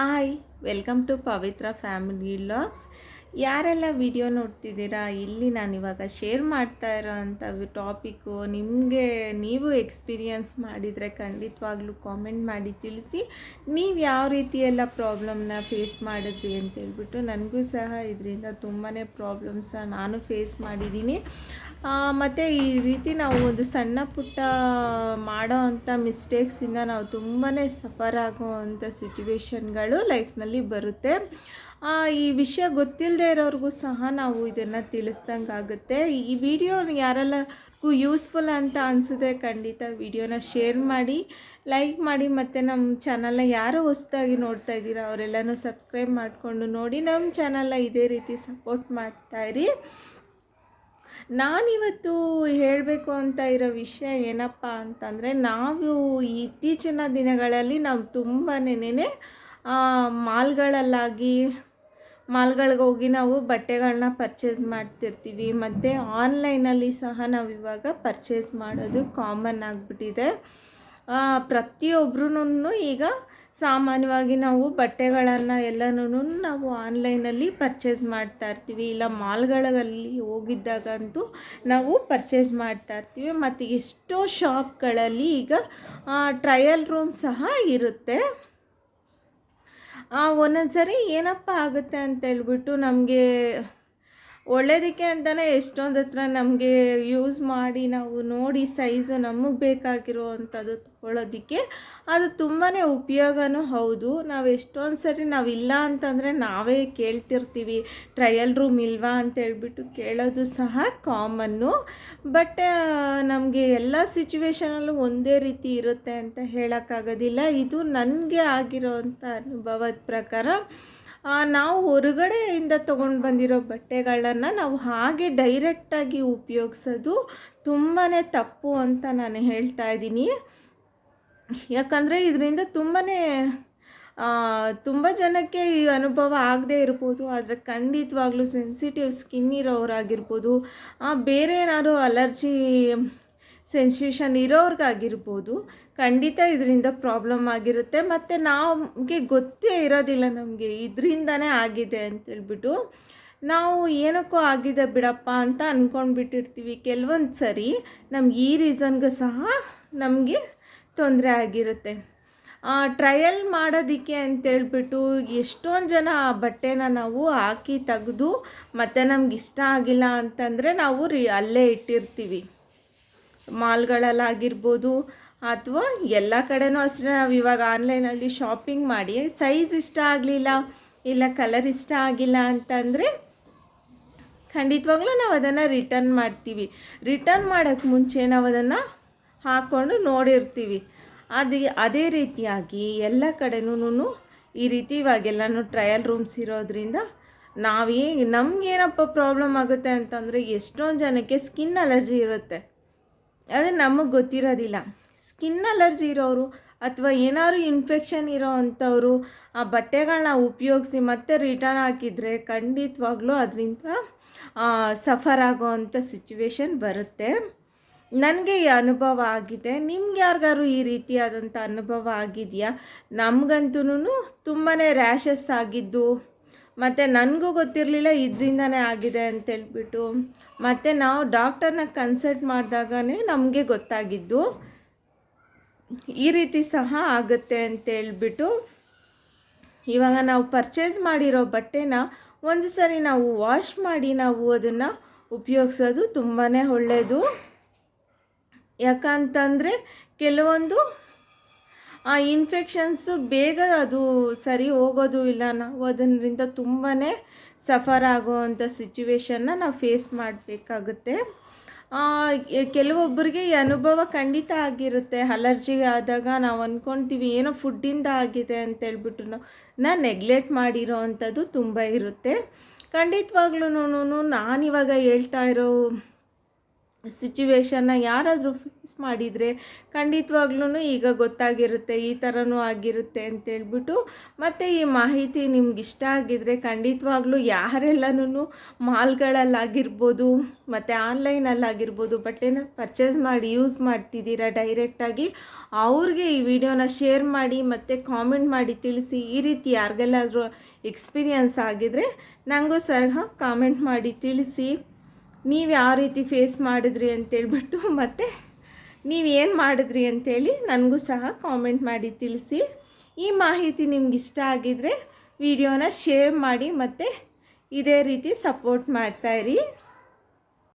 Hi, welcome to Pavitra family vlogs. ಯಾರೆಲ್ಲ video ನೋಡ್ತಿದ್ದೀರಾ, ಇಲ್ಲಿ ನಾನಿವಾಗ ಶೇರ್ ಮಾಡ್ತಾ ಇರೋವಂಥ ಟಾಪಿಕ್ಕು ನಿಮಗೆ ನೀವು ಎಕ್ಸ್ಪೀರಿಯನ್ಸ್ ಮಾಡಿದರೆ ಖಂಡಿತವಾಗ್ಲೂ ಕಾಮೆಂಟ್ ಮಾಡಿ ತಿಳಿಸಿ. ನೀವು ಯಾವ ರೀತಿ ಎಲ್ಲ ಪ್ರಾಬ್ಲಮ್ನ ಫೇಸ್ ಮಾಡಿದ್ರಿ ಅಂತೇಳ್ಬಿಟ್ಟು. ನನಗೂ ಸಹ ಇದರಿಂದ ತುಂಬಾ ಪ್ರಾಬ್ಲಮ್ಸ ನಾನು ಫೇಸ್ ಮಾಡಿದ್ದೀನಿ. ಮತ್ತು ಈ ರೀತಿ ನಾವು ಒಂದು ಸಣ್ಣ ಪುಟ್ಟ ಮಾಡೋ ಅಂಥ ಮಿಸ್ಟೇಕ್ಸಿಂದ ನಾವು ತುಂಬಾ ಸಫರ್ ಆಗೋವಂಥ ಸಿಚುವೇಶನ್ಗಳು ಲೈಫ್ನಲ್ಲಿ ಬರುತ್ತೆ. ಈ ವಿಷಯ ಗೊತ್ತಿಲ್ಲದೆ ಇರೋರಿಗೂ ಸಹ ನಾವು ಇದನ್ನು ತಿಳಿಸ್ದಂಗೆ ಆಗುತ್ತೆ. ಈ ವಿಡಿಯೋ ಯಾರೆಲ್ಲರಿಗೂ ಯೂಸ್ಫುಲ್ ಅಂತ ಅನಿಸಿದ್ರೆ ಖಂಡಿತ ವಿಡಿಯೋನ ಶೇರ್ ಮಾಡಿ, ಲೈಕ್ ಮಾಡಿ, ಮತ್ತು ನಮ್ಮ ಚಾನಲ್ನ ಯಾರು ಹೊಸದಾಗಿ ನೋಡ್ತಾ ಇದ್ದೀರಾ ಅವರೆಲ್ಲನೂ ಸಬ್ಸ್ಕ್ರೈಬ್ ಮಾಡಿಕೊಂಡು ನೋಡಿ, ನಮ್ಮ ಚಾನಲ್ನ ಇದೇ ರೀತಿ ಸಪೋರ್ಟ್ ಮಾಡ್ತಾಯಿರಿ. ನಾನಿವತ್ತು ಹೇಳಬೇಕು ಅಂತ ಇರೋ ವಿಷಯ ಏನಪ್ಪ ಅಂತಂದರೆ, ನಾವು ಇತ್ತೀಚಿನ ದಿನಗಳಲ್ಲಿ ನಾವು ತುಂಬನೇ ಮಾಲ್ಗಳಿಗೆ ಹೋಗಿ ನಾವು ಬಟ್ಟೆಗಳನ್ನ ಪರ್ಚೇಸ್ ಮಾಡ್ತಿರ್ತೀವಿ. ಮತ್ತು ಆನ್ಲೈನಲ್ಲಿ ಸಹ ನಾವು ಇವಾಗ ಪರ್ಚೇಸ್ ಮಾಡೋದು ಕಾಮನ್ ಆಗಿಬಿಟ್ಟಿದೆ. ಪ್ರತಿಯೊಬ್ಬರೂ ಈಗ ಸಾಮಾನ್ಯವಾಗಿ ನಾವು ಬಟ್ಟೆಗಳನ್ನು ಎಲ್ಲನೂ ನಾವು ಆನ್ಲೈನಲ್ಲಿ ಪರ್ಚೇಸ್ ಮಾಡ್ತಾ ಇರ್ತೀವಿ, ಇಲ್ಲ ಮಾಲ್ಗಳಲ್ಲಿ ಹೋಗಿದ್ದಾಗಂತೂ ನಾವು ಪರ್ಚೇಸ್ ಮಾಡ್ತಾ ಇರ್ತೀವಿ. ಮತ್ತು ಎಷ್ಟೋ ಶಾಪ್ಗಳಲ್ಲಿ ಈಗ ಟ್ರಯಲ್ ರೂಮ್ ಸಹ ಇರುತ್ತೆ. ಒಂದೊಂದು ಸರಿ ಏನಪ್ಪ ಆಗುತ್ತೆ ಅಂತೇಳ್ಬಿಟ್ಟು, ನಮಗೆ ಒಳ್ಳೆಯದಕ್ಕೆ ಅಂತಲೇ ಎಷ್ಟೊಂದು ಹತ್ರ ನಮಗೆ ಯೂಸ್ ಮಾಡಿ ನಾವು ನೋಡಿ ಸೈಜು ನಮಗೆ ಬೇಕಾಗಿರೋ ಅಂಥದ್ದು ತೊಗೊಳ್ಳೋದಕ್ಕೆ ಅದು ತುಂಬಾ ಉಪಯೋಗನೂ ಹೌದು. ನಾವು ಎಷ್ಟೊಂದು ಸರಿ ನಾವಿಲ್ಲ ಅಂತಂದರೆ ನಾವೇ ಕೇಳ್ತಿರ್ತೀವಿ, ಟ್ರಯಲ್ ರೂಮ್ ಇಲ್ವಾ ಅಂತೇಳ್ಬಿಟ್ಟು ಕೇಳೋದು ಸಹ ಕಾಮನ್ನು. ಬಟ್ ನಮಗೆ ಎಲ್ಲ ಸಿಚುವೇಶನಲ್ಲೂ ಒಂದೇ ರೀತಿ ಇರುತ್ತೆ ಅಂತ ಹೇಳೋಕ್ಕಾಗೋದಿಲ್ಲ. ಇದು ನನಗೆ ಆಗಿರೋವಂಥ ಅನುಭವದ ಪ್ರಕಾರ, ನಾವು ಹೊರಗಡೆಯಿಂದ ತೊಗೊಂಡು ಬಂದಿರೋ ಬಟ್ಟೆಗಳನ್ನು ನಾವು ಹಾಗೆ ಡೈರೆಕ್ಟಾಗಿ ಉಪಯೋಗಿಸೋದು ತುಂಬಾ ತಪ್ಪು ಅಂತ ನಾನು ಹೇಳ್ತಾ ಇದ್ದೀನಿ. ಯಾಕಂದರೆ ಇದರಿಂದ ತುಂಬ ಜನಕ್ಕೆ ಈ ಅನುಭವ ಆಗದೇ ಇರ್ಬೋದು. ಆದರೆ ಖಂಡಿತವಾಗ್ಲೂ ಸೆನ್ಸಿಟಿವ್ ಸ್ಕಿನ್ ಇರೋರಾಗಿರ್ಬೋದು, ಬೇರೆ ಏನಾದ್ರು ಅಲರ್ಜಿ ಸೆನ್ಸೇಷನ್ ಇರೋರ್ಗಾಗಿರ್ಬೋದು, ಖಂಡಿತ ಇದರಿಂದ ಪ್ರಾಬ್ಲಮ್ ಆಗಿರುತ್ತೆ. ಮತ್ತು ನಮಗೆ ಗೊತ್ತೇ ಇರೋದಿಲ್ಲ ನಮಗೆ ಇದರಿಂದನೇ ಆಗಿದೆ ಅಂತೇಳ್ಬಿಟ್ಟು. ನಾವು ಏನಕ್ಕೋ ಆಗಿದೆ ಬಿಡಪ್ಪ ಅಂತ ಅಂದ್ಕೊಂಡ್ಬಿಟ್ಟಿರ್ತೀವಿ. ಕೆಲವೊಂದು ಸರಿ ನಮ್ಗೆ ಈ ರೀಸನ್ಗೂ ಸಹ ನಮಗೆ ತೊಂದರೆ ಆಗಿರುತ್ತೆ. ಟ್ರಯಲ್ ಮಾಡೋದಕ್ಕೆ ಅಂತೇಳ್ಬಿಟ್ಟು ಎಷ್ಟೊಂದು ಜನ ಆ ಬಟ್ಟೆನ ನಾವು ಹಾಕಿ ತೆಗೆದು ಮತ್ತು ನಮ್ಗೆ ಇಷ್ಟ ಆಗಿಲ್ಲ ಅಂತಂದರೆ ನಾವು ಅಲ್ಲೇ ಇಟ್ಟಿರ್ತೀವಿ. ಮಾಲ್ಗಳಲ್ಲಾಗಿರ್ಬೋದು ಅಥವಾ ಎಲ್ಲ ಕಡೆನೂ ಅಷ್ಟೇ. ನಾವು ಇವಾಗ ಆನ್ಲೈನಲ್ಲಿ ಶಾಪಿಂಗ್ ಮಾಡಿ ಸೈಜ್ ಇಷ್ಟ ಆಗಲಿಲ್ಲ, ಇಲ್ಲ ಕಲರ್ ಇಷ್ಟ ಆಗಿಲ್ಲ ಅಂತಂದರೆ ಖಂಡಿತವಾಗ್ಲೂ ನಾವು ಅದನ್ನು ರಿಟರ್ನ್ ಮಾಡ್ತೀವಿ. ರಿಟರ್ನ್ ಮಾಡೋಕ್ಕೆ ಮುಂಚೆ ನಾವು ಅದನ್ನು ಹಾಕ್ಕೊಂಡು ನೋಡಿರ್ತೀವಿ. ಅದೇ ರೀತಿಯಾಗಿ ಎಲ್ಲ ಕಡೆನೂ ಈ ರೀತಿ ಇವಾಗೆಲ್ಲನೂ ಟ್ರಯಲ್ ರೂಮ್ಸ್ ಇರೋದ್ರಿಂದ ನಮಗೇನಪ್ಪ ಪ್ರಾಬ್ಲಮ್ ಆಗುತ್ತೆ ಅಂತಂದರೆ, ಎಷ್ಟೊಂದು ಜನಕ್ಕೆ ಸ್ಕಿನ್ ಅಲರ್ಜಿ ಇರುತ್ತೆ. ಅದು ನಮಗೆ ಗೊತ್ತಿರೋದಿಲ್ಲ. ಸ್ಕಿನ್ ಅಲರ್ಜಿ ಇರೋರು ಅಥವಾ ಏನಾದ್ರು ಇನ್ಫೆಕ್ಷನ್ ಇರೋ ಅಂಥವರು ಆ ಬಟ್ಟೆಗಳನ್ನ ಉಪಯೋಗಿಸಿ ಮತ್ತೆ ರಿಟರ್ನ್ ಹಾಕಿದರೆ ಖಂಡಿತವಾಗ್ಲೂ ಅದರಿಂದ ಸಫರ್ ಆಗೋವಂಥ ಸಿಚುವೇಶನ್ ಬರುತ್ತೆ. ನನಗೆ ಈ ಅನುಭವ ಆಗಿದೆ. ನಿಮ್ಗೆ ಯಾರಿಗಾರು ಈ ರೀತಿಯಾದಂಥ ಅನುಭವ ಆಗಿದೆಯಾ? ನಮಗಂತೂ ತುಂಬಾ ರ್ಯಾಷಸ್ ಆಗಿದ್ದು, ಮತ್ತು ನನಗೂ ಗೊತ್ತಿರಲಿಲ್ಲ ಇದರಿಂದನೇ ಆಗಿದೆ ಅಂತೇಳ್ಬಿಟ್ಟು. ಮತ್ತು ನಾವು ಡಾಕ್ಟರ್ನ ಕನ್ಸಲ್ಟ್ ಮಾಡಿದಾಗನೇ ನಮಗೆ ಗೊತ್ತಾಗಿದ್ದು ಈ ರೀತಿ ಸಹ ಆಗುತ್ತೆ ಅಂತೇಳ್ಬಿಟ್ಟು. ಇವಾಗ ನಾವು ಪರ್ಚೇಸ್ ಮಾಡಿರೋ ಬಟ್ಟೆನ ಒಂದು ಸರಿ ನಾವು ವಾಶ್ ಮಾಡಿ ನಾವು ಅದನ್ನು ಉಪಯೋಗಿಸೋದು ತುಂಬಾ ಒಳ್ಳೆಯದು. ಯಾಕಂತಂದರೆ ಕೆಲವೊಂದು ಇನ್ಫೆಕ್ಷನ್ಸು ಬೇಗ ಅದು ಸರಿ ಹೋಗೋದು ಇಲ್ಲ. ನಾವು ಅದರಿಂದ ತುಂಬಾ ಸಫರ್ ಆಗೋವಂಥ ಸಿಚುವೇಶನ್ನ ನಾವು ಫೇಸ್ ಮಾಡಬೇಕಾಗುತ್ತೆ. ಕೆಲವೊಬ್ಬರಿಗೆ ಈ ಅನುಭವ ಖಂಡಿತ ಆಗಿರುತ್ತೆ. ಅಲರ್ಜಿ ಆದಾಗ ನಾವು ಅಂದ್ಕೊಳ್ತೀವಿ ಏನೋ ಫುಡ್ಡಿಂದ ಆಗಿದೆ ಅಂತೇಳ್ಬಿಟ್ಟು ನೆಗ್ಲೆಕ್ಟ್ ಮಾಡಿರೋ ಅಂಥದ್ದು ತುಂಬ ಇರುತ್ತೆ. ಖಂಡಿತವಾಗ್ಲೂ ನಾನಿವಾಗ ಹೇಳ್ತಾ ಇರೋ ಸಿಚುವೇಶನ್ನ ಯಾರಾದರೂ ಫೇಸ್ ಮಾಡಿದರೆ ಖಂಡಿತವಾಗ್ಲೂ ಈಗ ಗೊತ್ತಾಗಿರುತ್ತೆ, ಈ ಥರನೂ ಆಗಿರುತ್ತೆ ಅಂತೇಳ್ಬಿಟ್ಟು. ಮತ್ತು ಈ ಮಾಹಿತಿ ನಿಮ್ಗೆ ಇಷ್ಟ ಆಗಿದರೆ ಖಂಡಿತವಾಗ್ಲೂ ಯಾರೆಲ್ಲನೂ ಮಾಲ್ಗಳಲ್ಲಾಗಿರ್ಬೋದು ಮತ್ತು ಆನ್ಲೈನಲ್ಲಾಗಿರ್ಬೋದು ಬಟ್ಟೆನ ಪರ್ಚೇಸ್ ಮಾಡಿ ಯೂಸ್ ಮಾಡ್ತಿದ್ದೀರಾ ಡೈರೆಕ್ಟಾಗಿ, ಅವ್ರಿಗೆ ಈ ವಿಡಿಯೋನ ಶೇರ್ ಮಾಡಿ ಮತ್ತು ಕಾಮೆಂಟ್ ಮಾಡಿ ತಿಳಿಸಿ. ಈ ರೀತಿ ಯಾರಿಗೆಲ್ಲಾದರೂ ಎಕ್ಸ್ಪೀರಿಯನ್ಸ್ ಆಗಿದರೆ ನನಗೂ ಸಹ ಕಾಮೆಂಟ್ ಮಾಡಿ ತಿಳಿಸಿ, ನೀವು ಯಾವ ರೀತಿ ಫೇಸ್ ಮಾಡಿದ್ರಿ ಅಂತೇಳ್ಬಿಟ್ಟು, ಮತ್ತು ನೀವು ಏನು ಮಾಡಿದ್ರಿ ಅಂಥೇಳಿ ನನಗೂ ಸಹ ಕಾಮೆಂಟ್ ಮಾಡಿ ತಿಳಿಸಿ. ಈ ಮಾಹಿತಿ ನಿಮ್ಗೆ ಇಷ್ಟ ಆಗಿದರೆ ವಿಡಿಯೋನ ಶೇರ್ ಮಾಡಿ ಮತ್ತು ಇದೇ ರೀತಿ ಸಪೋರ್ಟ್ ಮಾಡ್ತಾಯಿರಿ.